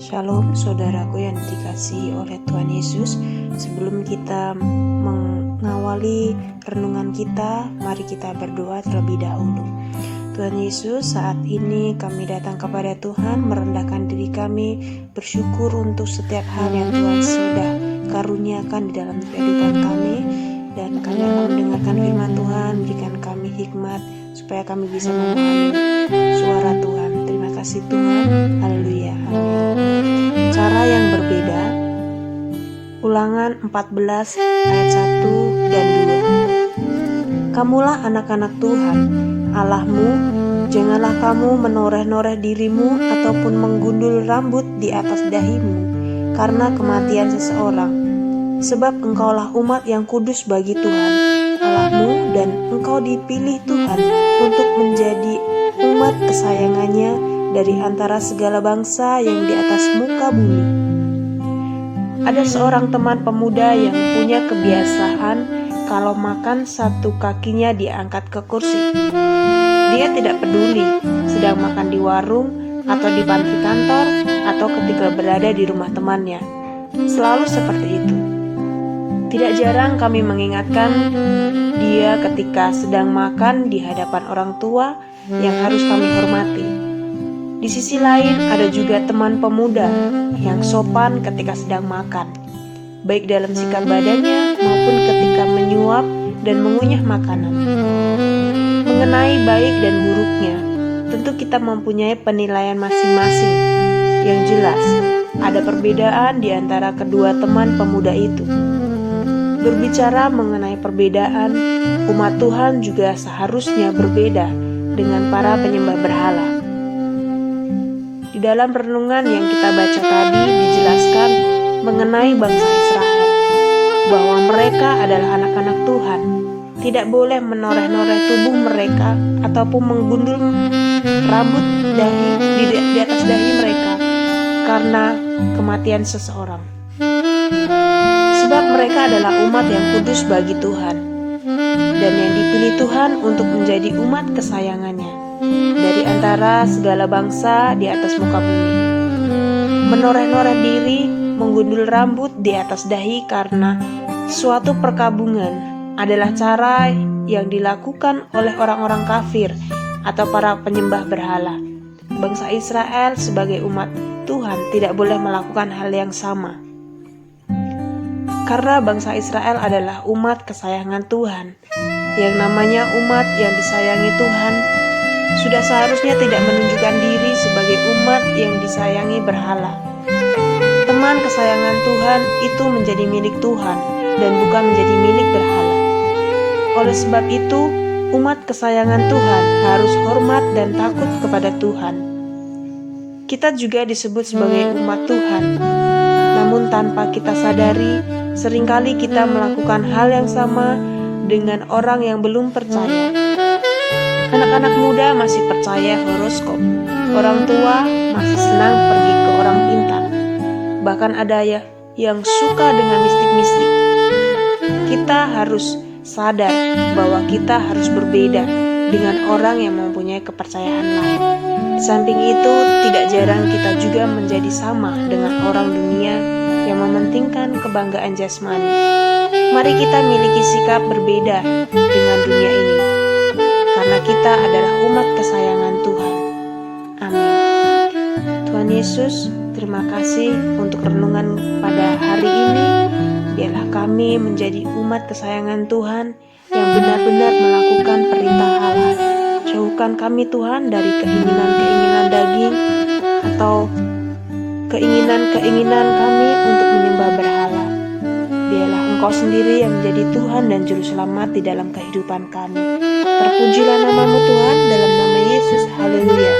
Shalom saudaraku yang dikasihi oleh Tuhan Yesus. Sebelum kita mengawali renungan kita, mari kita berdoa terlebih dahulu. Tuhan Yesus, saat ini kami datang kepada Tuhan, merendahkan diri kami, bersyukur untuk setiap hal yang Tuhan sudah karuniakan di dalam kehidupan kami. Dan kami akan mendengarkan firman Tuhan, berikan kami hikmat supaya kami bisa memahami suara Tuhan. Terima kasih Tuhan, haleluya, amin. Cara yang berbeda. Ulangan 14 ayat 1 dan 2. Kamulah anak-anak Tuhan Allahmu, janganlah kamu menoreh-noreh dirimu ataupun menggundul rambut di atas dahimu karena kematian seseorang. Sebab engkaulah umat yang kudus bagi Tuhan Allahmu, dan engkau dipilih Tuhan untuk menjadi umat kesayangannya dari antara segala bangsa yang di atas muka bumi. Ada seorang teman pemuda yang punya kebiasaan kalau makan satu kakinya diangkat ke kursi. Dia tidak peduli sedang makan di warung atau di pantry kantor atau ketika berada di rumah temannya. Selalu seperti itu. Tidak jarang kami mengingatkan dia ketika sedang makan di hadapan orang tua yang harus kami hormati. Di sisi lain ada juga teman pemuda yang sopan ketika sedang makan, baik dalam sikap badannya maupun ketika menyuap dan mengunyah makanan. Mengenai baik dan buruknya, tentu kita mempunyai penilaian masing-masing. Yang jelas, ada perbedaan di antara kedua teman pemuda itu. Berbicara mengenai perbedaan, umat Tuhan juga seharusnya berbeda dengan para penyembah berhala. Di dalam renungan yang kita baca tadi dijelaskan mengenai bangsa Israel, bahwa mereka adalah anak-anak Tuhan, tidak boleh menoreh-noreh tubuh mereka ataupun menggundul rambut di atas dahi mereka karena kematian seseorang. Sebab mereka adalah umat yang kudus bagi Tuhan dan yang dipilih Tuhan untuk menjadi umat kesayangannya dari antara segala bangsa di atas muka bumi. Menoreh-noreh diri, menggundul rambut di atas dahi karena suatu perkabungan adalah cara yang dilakukan oleh orang-orang kafir atau para penyembah berhala. Bangsa Israel sebagai umat Tuhan tidak boleh melakukan hal yang sama. Karena bangsa Israel adalah umat kesayangan Tuhan, yang namanya umat yang disayangi Tuhan, sudah seharusnya tidak menunjukkan diri sebagai umat yang disayangi berhala. Teman kesayangan Tuhan itu menjadi milik Tuhan dan bukan menjadi milik berhala. Oleh sebab itu, umat kesayangan Tuhan harus hormat dan takut kepada Tuhan. Kita juga disebut sebagai umat Tuhan, namun tanpa kita sadari, seringkali kita melakukan hal yang sama dengan orang yang belum percaya. Anak-anak muda masih percaya horoskop. Orang tua masih senang pergi ke orang pintar. Bahkan ada yang suka dengan mistik-mistik. Kita harus sadar bahwa kita harus berbeda dengan orang yang mempunyai kepercayaan lain. Di samping itu, tidak jarang kita juga menjadi sama dengan orang dunia yang mementingkan kebanggaan jasmani. Mari kita miliki sikap berbeda dengan dunia ini, karena kita adalah umat kesayangan Tuhan. Amin. Tuhan Yesus, terima kasih untuk renungan pada hari ini. Biarlah kami menjadi umat kesayangan Tuhan yang benar-benar melakukan perintah Allah. Jauhkan kami Tuhan dari keinginan-keinginan daging atau keinginan-keinginan kami untuk menyembah berhala. Biarlah Engkau sendiri yang menjadi Tuhan dan Juru Selamat di dalam kehidupan kami. Terpujilah namamu Tuhan, dalam nama Yesus, haleluya.